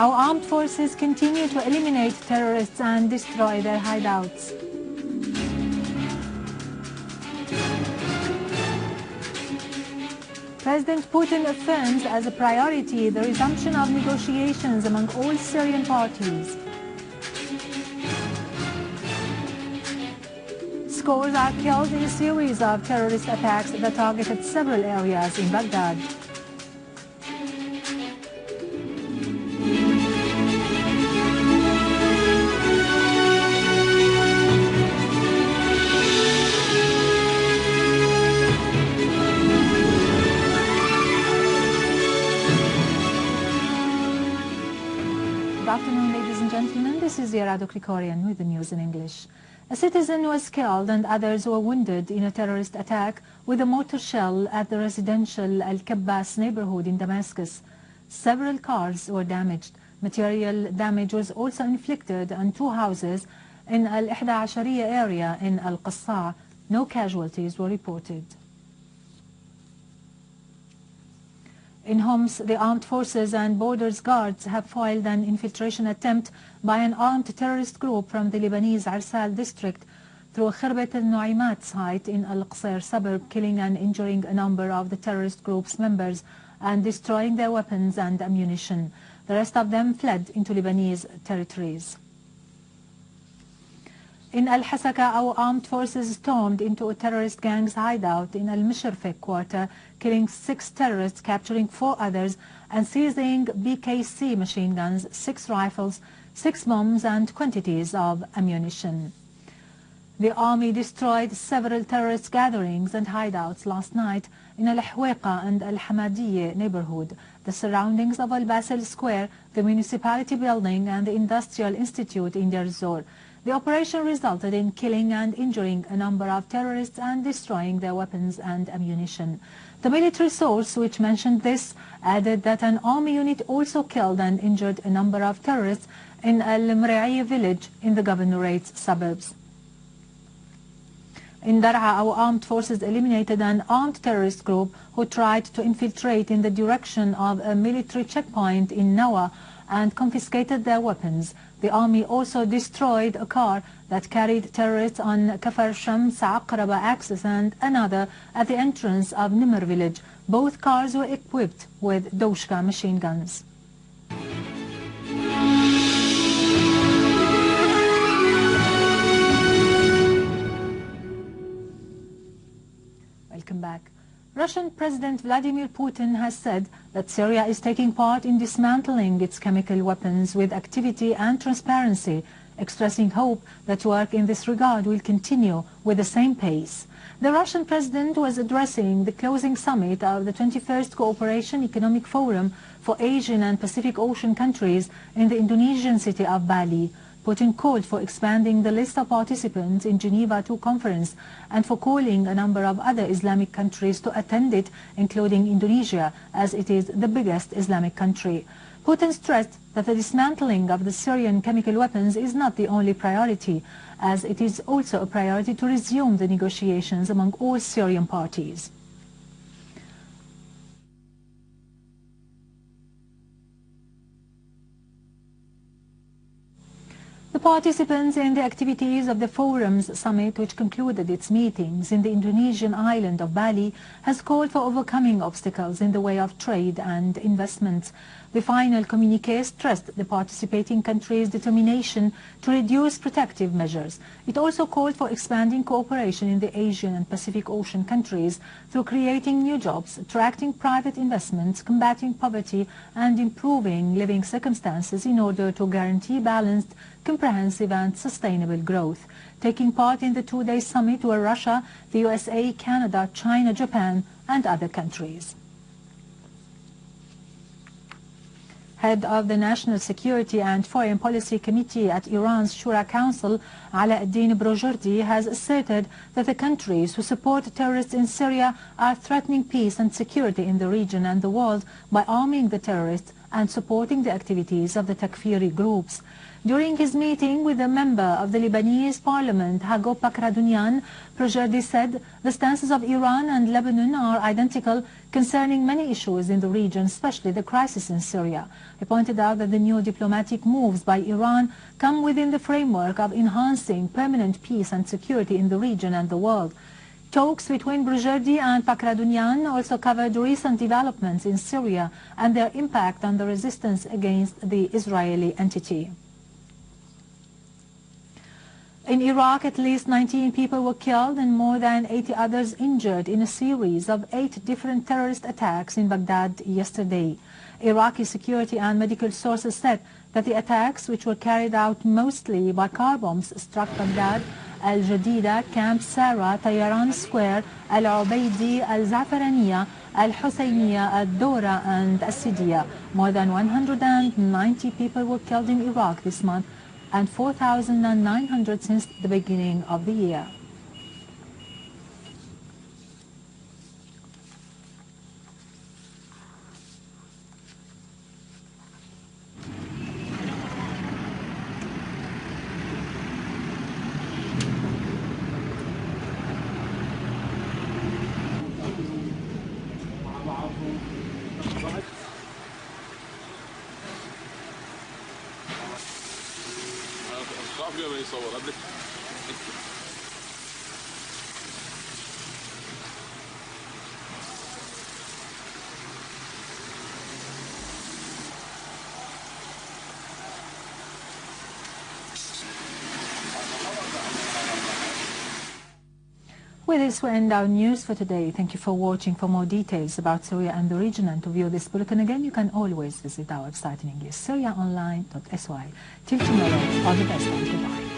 Our armed forces continue to eliminate terrorists and destroy their hideouts. President Putin affirms as a priority the resumption of negotiations among all Syrian parties. Scores are killed in a series of terrorist attacks that targeted several areas in Baghdad. Good afternoon, ladies and gentlemen. This is Yarado Krikorian with the news in English. A citizen was killed and others were wounded in a terrorist attack with a mortar shell at the residential Al-Kabbas neighborhood in Damascus. Several cars were damaged. Material damage was also inflicted on two houses in Al-Ihda Ashariya area in Al-Qassa. No casualties were reported. In Homs, the armed forces and borders guards have foiled an infiltration attempt by an armed terrorist group from the Lebanese Arsal district through Khirbet al-Nuaimat site in Al-Qasr suburb, killing and injuring a number of the terrorist group's members and destroying their weapons and ammunition. The rest of them fled into Lebanese territories. In Al-Hasaka, our armed forces stormed into a terrorist gang's hideout in Al-Mishrfek quarter, killing 6 terrorists, capturing 4 others, and seizing BKC machine guns, 6 rifles, 6 bombs, and quantities of ammunition. The army destroyed several terrorist gatherings and hideouts last night in Al-Hwaiqa and Al-Hamadiyya neighborhood, the surroundings of Al-Basel Square, the municipality building, and the Industrial Institute in Deir Zor. The operation resulted in killing and injuring a number of terrorists and destroying their weapons and ammunition. The military source which mentioned this added that an army unit also killed and injured a number of terrorists in Al-Mri'iyya village in the governorate's suburbs. In Dar'a, our armed forces eliminated an armed terrorist group who tried to infiltrate in the direction of a military checkpoint in Nawa and confiscated their weapons. The army also destroyed a car that carried terrorists on Kafar Shams Aqraba axis and another at the entrance of Nimr village. Both cars were equipped with Doshka machine guns. Welcome back. Russian President Vladimir Putin has said that Syria is taking part in dismantling its chemical weapons with activity and transparency, expressing hope that work in this regard will continue with the same pace. The Russian president was addressing the closing summit of the 21st Cooperation Economic Forum for Asian and Pacific Ocean countries in the Indonesian city of Bali. Putin called for expanding the list of participants in Geneva II conference and for calling a number of other Islamic countries to attend it, including Indonesia, as it is the biggest Islamic country. Putin stressed that the dismantling of the Syrian chemical weapons is not the only priority, as it is also a priority to resume the negotiations among all Syrian parties. The participants in the activities of the Forum's summit, which concluded its meetings in the Indonesian island of Bali, has called for overcoming obstacles in the way of trade and investments. The final communiqué stressed the participating countries' determination to reduce protective measures. It also called for expanding cooperation in the Asian and Pacific Ocean countries through creating new jobs, attracting private investments, combating poverty, and improving living circumstances in order to guarantee balanced, comprehensive and sustainable growth. Taking part in the 2-day summit were Russia, the USA, Canada, China, Japan, and other countries. Head of the National Security and Foreign Policy Committee at Iran's Shura Council, Alauddin Brojerdi, has asserted that the countries who support terrorists in Syria are threatening peace and security in the region and the world by arming the terrorists and supporting the activities of the Takfiri groups. During his meeting with a member of the Lebanese parliament, Hagop Pakradunian, Projerdi said the stances of Iran and Lebanon are identical concerning many issues in the region, especially the crisis in Syria. He pointed out that the new diplomatic moves by Iran come within the framework of enhancing permanent peace and security in the region and the world. Talks between Projerdi and Pakradunian also covered recent developments in Syria and their impact on the resistance against the Israeli entity. In Iraq, at least 19 people were killed and more than 80 others injured in a series of 8 different terrorist attacks in Baghdad yesterday. Iraqi security and medical sources said that the attacks, which were carried out mostly by car bombs, struck Baghdad, Al-Jadida, Camp Sarah, Tayaran Square, Al-Ubaidi, Al-Zafaraniya, Al-Husayniya, Al-Dora and Al-Sidiya. More than 190 people were killed in Iraq this month and 4,900 since the beginning of the year. قبل ما يصور قبل With this, we end our news for today. Thank you for watching. For more details about Syria and the region and to view this bulletin again, you can always visit our website in English, syriaonline.sy. Till tomorrow, all the best and goodbye.